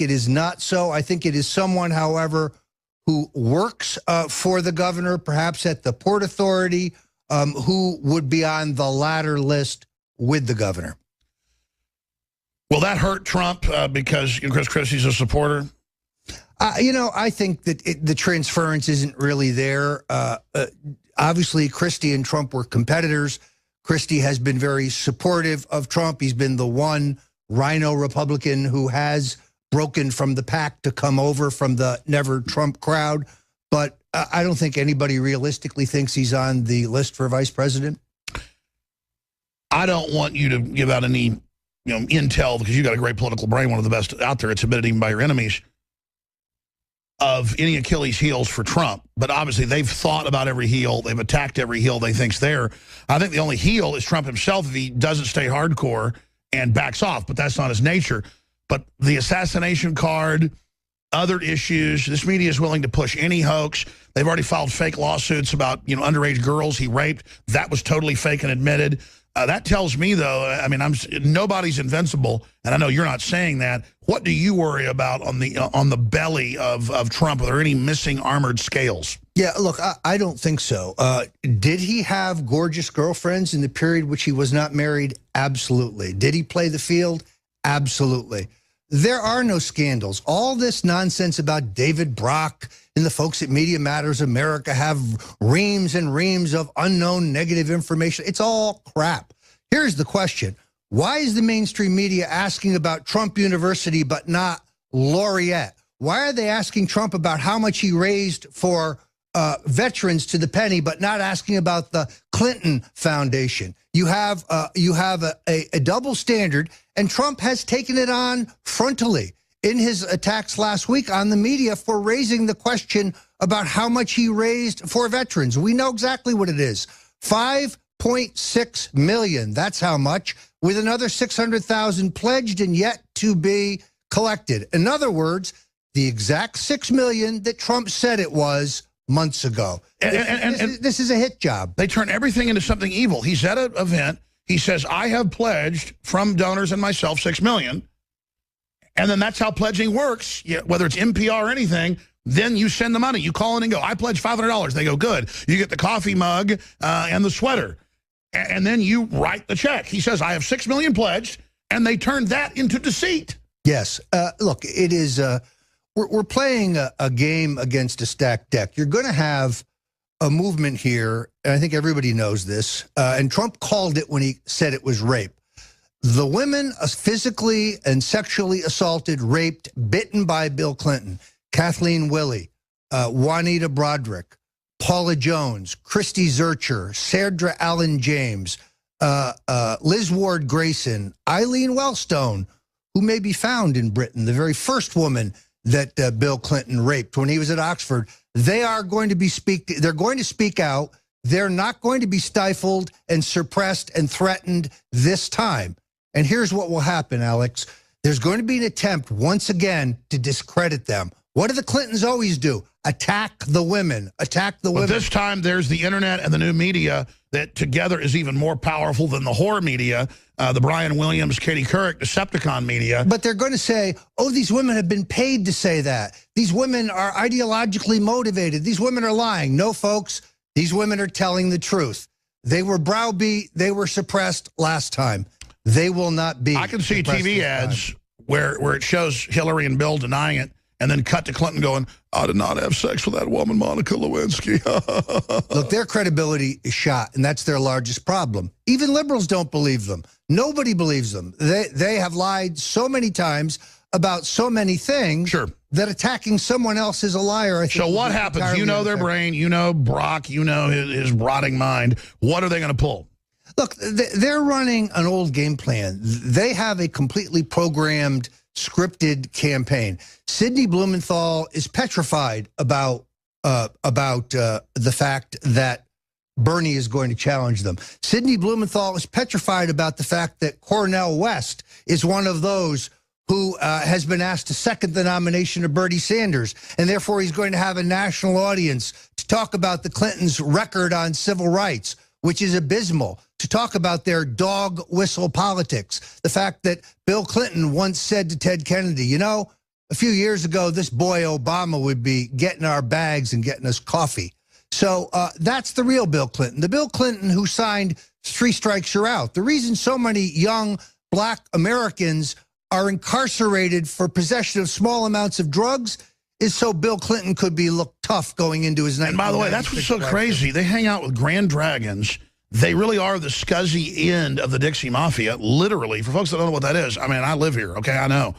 it is not so. I think it is someone, however, who works for the governor, perhaps at the Port Authority, who would be on the latter list with the governor. Will that hurt Trump because Chris Christie's a supporter? I think that the transference isn't really there. Obviously, Christie and Trump were competitors. Christie has been very supportive of Trump. He's been the one rhino Republican who has broken from the pack to come over from the Never Trump crowd. But I don't think anybody realistically thinks he's on the list for vice president. I don't want you to give out any intel, because you've got a great political brain, one of the best out there. It's admitted even by your enemies, of any Achilles heels for Trump. But obviously they've thought about every heel. They've attacked every heel they think's there. I think the only heel is Trump himself if he doesn't stay hardcore and backs off, but that's not his nature. But the assassination card, other issues, this media is willing to push any hoax. They've already filed fake lawsuits about, underage girls he raped. That was totally fake and admitted. That tells me, though, I mean, nobody's invincible, and I know you're not saying that. What do you worry about on the belly of Trump? Are there any missing armored scales? Yeah, look, I don't think so. Did he have gorgeous girlfriends in the period which he was not married? Absolutely. Did he play the field? Absolutely. There are no scandals. All this nonsense about David Brock and the folks at Media Matters America have reams and reams of unknown negative information. It's all crap. Here's the question. Why is the mainstream media asking about Trump University but not Laureate? Why are they asking Trump about how much he raised for veterans to the penny but not asking about the Clinton Foundation? You have a double standard, and Trump has taken it on frontally in his attacks last week on the media for raising the question about how much he raised for veterans. We know exactly what it is. $5.6 million. That's how much, with another 600,000 pledged and yet to be collected. In other words, the exact $6 million that Trump said it was months ago. And this is a hit job. They turn everything into something evil. He's at an event. He says, I have pledged from donors and myself $6 million. And then that's how pledging works. Whether it's NPR or anything, then you send the money. You call in and go, I pledge $500. They go, good. You get the coffee mug and the sweater. And then you write the check. He says, I have $6 million pledged. And they turned that into deceit. Yes. Look, it is... We're playing a game against a stacked deck. You're going to have a movement here, and I think everybody knows this, and Trump called it when he said it was rape. The women physically and sexually assaulted, raped, bitten by Bill Clinton, Kathleen Willey, Juanita Broderick, Paula Jones, Christy Zurcher, Sandra Allen James, Liz Ward Grayson, Eileen Wellstone, who may be found in Britain, the very first woman that Bill Clinton raped when he was at Oxford. They are going to be they're going to speak out. They're not going to be stifled and suppressed and threatened this time. And here's what will happen, Alex. There's going to be an attempt once again to discredit them. What do the Clintons always do? Attack the women. Attack the women. But this time there's the internet and the new media that together is even more powerful than the whore media, the Brian Williams, Katie Couric, Decepticon media. But they're going to say, oh, these women have been paid to say that. These women are ideologically motivated. These women are lying. No, folks, these women are telling the truth. They were browbeat. They were suppressed last time. They will not be. I can see TV ads where it shows Hillary and Bill denying it, and then cut to Clinton going, I did not have sex with that woman, Monica Lewinsky. Look, their credibility is shot, and that's their largest problem. Even liberals don't believe them. Nobody believes them. They have lied so many times about so many things that attacking someone else is a liar. I think so what happens? You know their brain. You know Brock. You know his rotting mind. What are they going to pull? Look, they're running an old game plan. They have a completely programmed, scripted campaign. Sidney Blumenthal is petrified about the fact that Bernie is going to challenge them. Sidney Blumenthal is petrified about the fact that Cornel West is one of those who has been asked to second the nomination of Bernie Sanders, and therefore he's going to have a national audience to talk about the Clintons' record on civil rights, which is abysmal, to talk about their dog whistle politics. The fact that Bill Clinton once said to Ted Kennedy, you know, a few years ago, this boy Obama would be getting our bags and getting us coffee. So that's the real Bill Clinton. The Bill Clinton who signed 3 strikes you're out. The reason so many young black Americans are incarcerated for possession of small amounts of drugs is so Bill Clinton could be looked tough going into his 1996 And by the way, that's what's so crazy. They hang out with Grand Dragons. They really are the scuzzy end of the Dixie Mafia, literally. For folks that don't know what that is, I mean, I live here, okay, I know.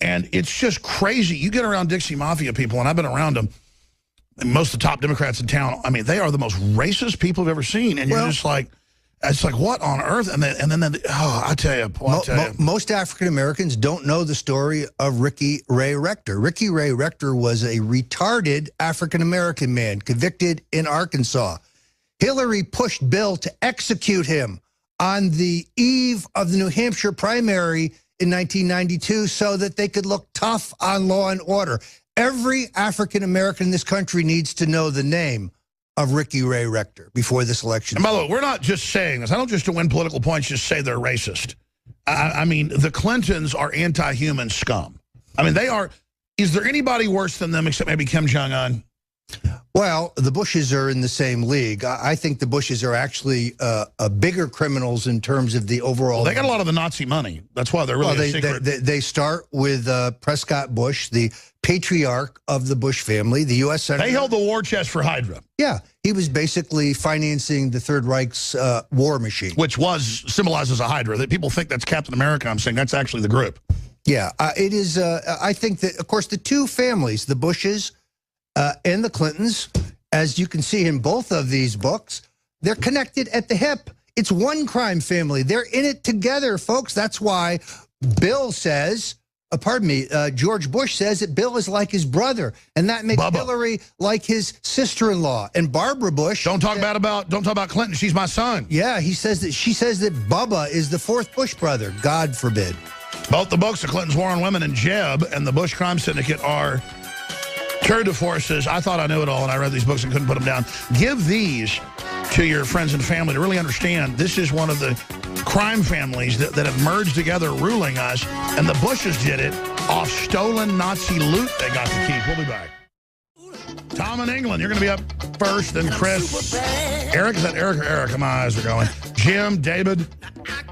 And it's just crazy. You get around Dixie Mafia people, and I've been around them, most of the top Democrats in town, I mean, they are the most racist people I've ever seen. And you're just like, it's like, what on earth? And then I tell you. Most African Americans don't know the story of Ricky Ray Rector. Ricky Ray Rector was a retarded African American man convicted in Arkansas. Hillary pushed Bill to execute him on the eve of the New Hampshire primary in 1992 so that they could look tough on law and order. Every African American in this country needs to know the name of Ricky Ray Rector before this election. And by the way, we're not just saying this. I don't just to win political points just say they're racist. I mean, the Clintons are anti-human scum. I mean, they are. Is there anybody worse than them except maybe Kim Jong-un? Well, the Bushes are in the same league. I think the Bushes are actually bigger criminals in terms of the overall. Well, they got a lot of the Nazi money. That's why they're really a secret. They start with Prescott Bush, the patriarch of the Bush family, the U.S. Senator. They held the war chest for Hydra. Yeah, he was basically financing the Third Reich's war machine. Which symbolizes a Hydra. That people think that's Captain America. I'm saying that's actually the group. Yeah, it is. I think that, of course, the two families, the Bushes and the Clintons, as you can see in both of these books, they're connected at the hip. It's one crime family. They're in it together, folks. That's why Bill says, George Bush says that Bill is like his brother, and that makes Bubba. Hillary like his sister-in-law. And Barbara Bush. Don't talk about Clinton. She's my son. Yeah, she says that Bubba is the fourth Bush brother. God forbid. Both the books, The Clintons' War on Women and Jeb, and the Bush Crime Syndicate are tour de forces. I thought I knew it all, and I read these books and couldn't put them down. Give these to your friends and family to really understand this is one of the crime families that have merged together ruling us, and the Bushes did it off stolen Nazi loot they got to keep. We'll be back. Tom in England, you're going to be up first, then Chris. Eric, is that Eric or Eric? My eyes are going. Jim, David,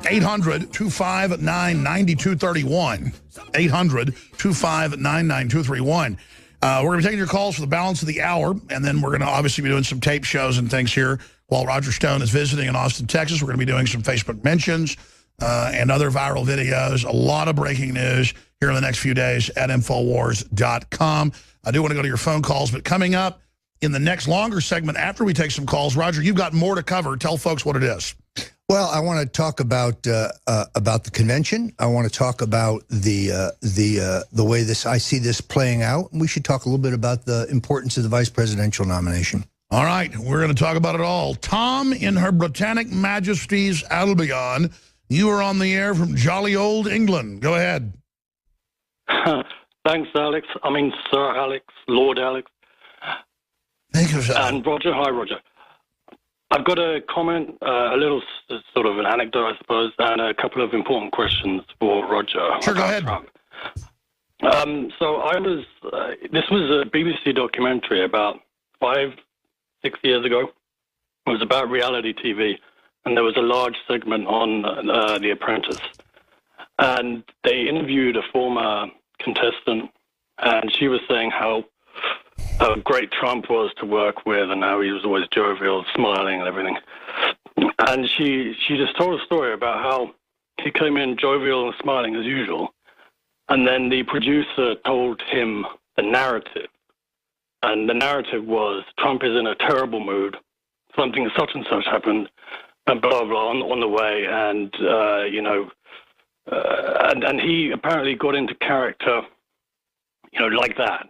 800-259-9231. 800-259-9231. We're going to be taking your calls for the balance of the hour, and then we're going to obviously be doing some tape shows and things here while Roger Stone is visiting in Austin, Texas. We're going to be doing some Facebook mentions and other viral videos. A lot of breaking news here in the next few days at Infowars.com. I do want to go to your phone calls, but coming up in the next longer segment after we take some calls, Roger, you've got more to cover. Tell folks what it is. Well, I want to talk about the convention. I want to talk about the way I see this playing out. We should talk a little bit about the importance of the vice presidential nomination. All right, we're going to talk about it all. Tom, in Her Britannic Majesty's Albion, you are on the air from jolly old England. Go ahead. Thanks, Alex. I mean, Sir Alex, Lord Alex. Thank you, sir. And Roger. Hi, Roger. I've got a comment, a little sort of an anecdote, I suppose, and a couple of important questions for Roger. Sure, go ahead. Trump. So this was a BBC documentary about 5-6 years ago. It was about reality TV, and there was a large segment on The Apprentice. And they interviewed a former contestant, and she was saying how great Trump was to work with, and how he was always jovial, smiling and everything. And she just told a story about how he came in jovial and smiling as usual, and then the producer told him the narrative. And the narrative was, Trump is in a terrible mood, something such and such happened, and blah, blah, on the way, and, and he apparently got into character, like that.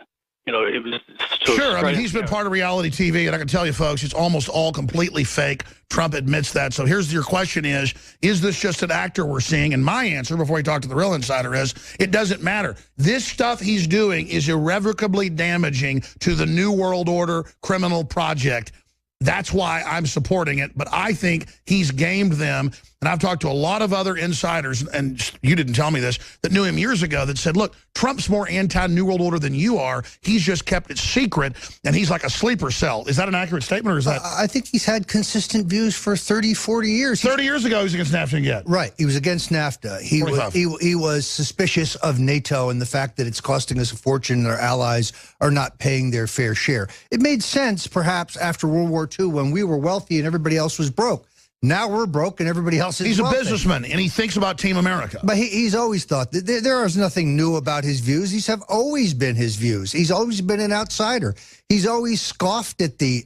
It was sure. I mean, he's been part of reality TV, and I can tell you, folks, it's almost all completely fake. Trump admits that. So here's your question is this just an actor we're seeing? And my answer, before we talk to the real insider, is it doesn't matter. This stuff he's doing is irrevocably damaging to the New World Order criminal project. That's why I'm supporting it. But I think he's gamed them. And I've talked to a lot of other insiders, and you didn't tell me this, that knew him years ago that said, look, Trump's more anti-New World Order than you are. He's just kept it secret, and he's like a sleeper cell. Is that an accurate statement, or is that... I think he's had consistent views for 30, 40 years. 30 years ago, he was against NAFTA yet. Right. He was against NAFTA. He was suspicious of NATO and the fact that it's costing us a fortune and our allies are not paying their fair share. It made sense, perhaps, after World War II when we were wealthy and everybody else was broke. Now we're broke and everybody else is wealthy. He's a businessman, and he thinks about Team America. But he's always thought that there is nothing new about his views. These have always been his views. He's always been an outsider. He's always scoffed at the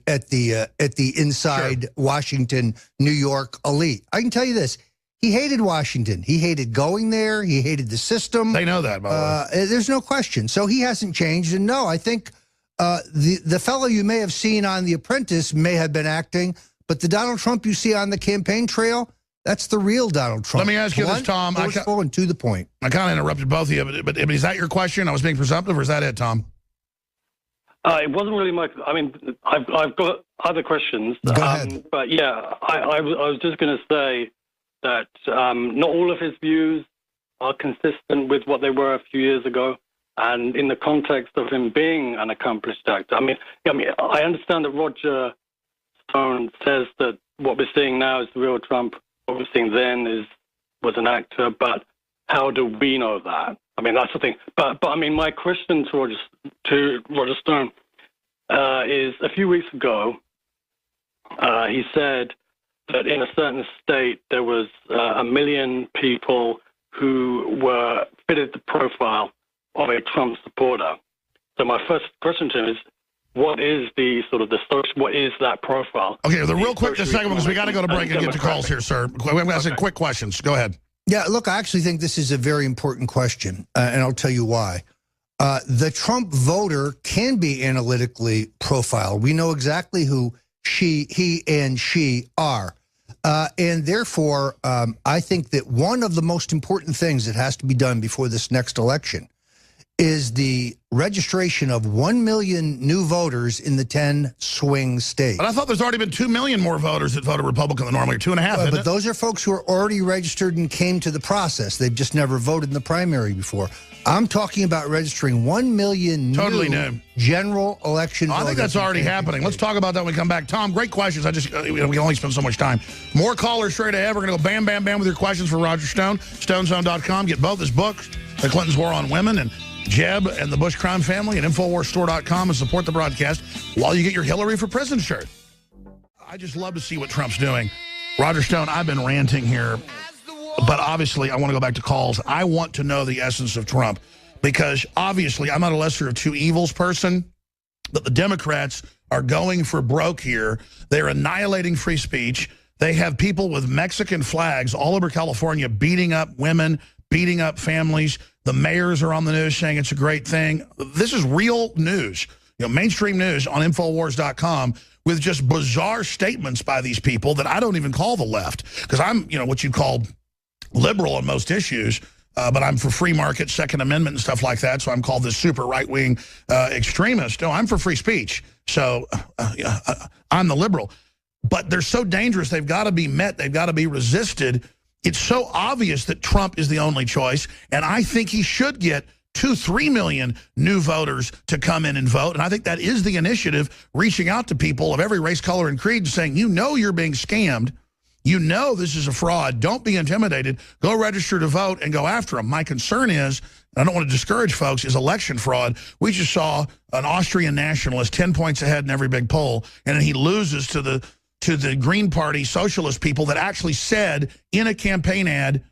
inside Washington, New York elite. I can tell you this. He hated Washington. He hated going there. He hated the system. They know that, by the way. There's no question. So he hasn't changed. And no, I think the fellow you may have seen on The Apprentice may have been acting, but the Donald Trump you see on the campaign trail, that's the real Donald Trump. Let me ask you this, Tom. Forceful and to the point. I kind of interrupted both of you, but is that your question? I was being presumptive, or is that it, Tom? It wasn't really my... I mean, I've got other questions. Go ahead. But yeah, I was just going to say that not all of his views are consistent with what they were a few years ago. And in the context of him being an accomplished actor, I mean, I understand that Roger Stone says that what we're seeing now is the real Trump. What we're seeing then was an actor. But how do we know that? I mean, that's the thing. But I mean, my question to Roger Stone is: a few weeks ago, he said that in a certain state there was 1 million people who were fitted the profile of a Trump supporter. So my first question to him is, what is what is that profile? Okay, the real quick, the second one, because we got to go to break and get to calls here, sir. We're going to say quick questions. Go ahead. Yeah, look, I actually think this is a very important question, and I'll tell you why. The Trump voter can be analytically profiled. We know exactly who he and she are. And therefore, I think that one of the most important things that has to be done before this next election is the registration of 1 million new voters in the 10 swing states. But I thought there's already been 2 million more voters that voted Republican than normally, 2.5. But those are folks who are already registered and came to the process. They've just never voted in the primary before. I'm talking about registering 1 million new general election voters. I think that's already happening. Let's talk about that when we come back. Tom, great questions. We can only spend so much time. More callers straight ahead. We're going to go bam, bam, bam with your questions for Roger Stone. StoneZone.com. Get both his books, The Clinton's War on Women and Jeb and the Bush Crime Family, at InfoWarsStore.com, and support the broadcast while you get your Hillary for Prison shirt. I just love to see what Trump's doing. Roger Stone, I've been ranting here, but obviously I want to go back to calls. I want to know the essence of Trump, because obviously I'm not a lesser of two evils person, but the Democrats are going for broke here. They're annihilating free speech. They have people with Mexican flags all over California beating up women, beating up families. The mayors are on the news saying it's a great thing. This is real news, mainstream news on Infowars.com, with just bizarre statements by these people that I don't even call the left, because I'm, what you call liberal on most issues, but I'm for free market, Second Amendment and stuff like that, so I'm called this super right-wing extremist. No, I'm for free speech, so I'm the liberal. But they're so dangerous, they've got to be met, they've got to be resisted. It's so obvious that Trump is the only choice, and I think he should get 2-3 million new voters to come in and vote. And I think that is the initiative, reaching out to people of every race, color, and creed, saying, you're being scammed. This is a fraud. Don't be intimidated. Go register to vote and go after them. My concern is, and I don't want to discourage folks, is election fraud. We just saw an Austrian nationalist 10 points ahead in every big poll, and then he loses to the Green Party socialist people that actually said in a campaign ad,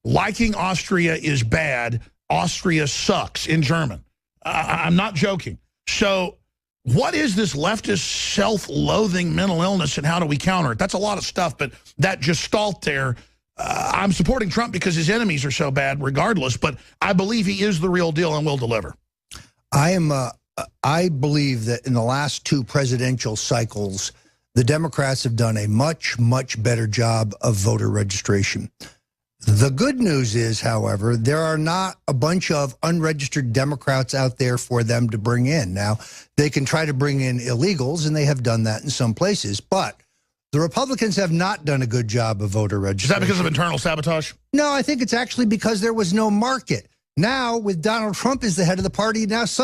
liking Austria is bad, Austria sucks, in German. I'm not joking. So what is this leftist self-loathing mental illness, and how do we counter it? That's a lot of stuff, but that gestalt there, I'm supporting Trump because his enemies are so bad regardless, but I believe he is the real deal and will deliver. I believe that in the last 2 presidential cycles, the Democrats have done a much, much better job of voter registration. The good news is, however, there are not a bunch of unregistered Democrats out there for them to bring in. Now, they can try to bring in illegals, and they have done that in some places, but the Republicans have not done a good job of voter Is registration. that because of internal sabotage? No, I think it's actually because there was no market. Now, with Donald Trump as the head of the party, now suddenly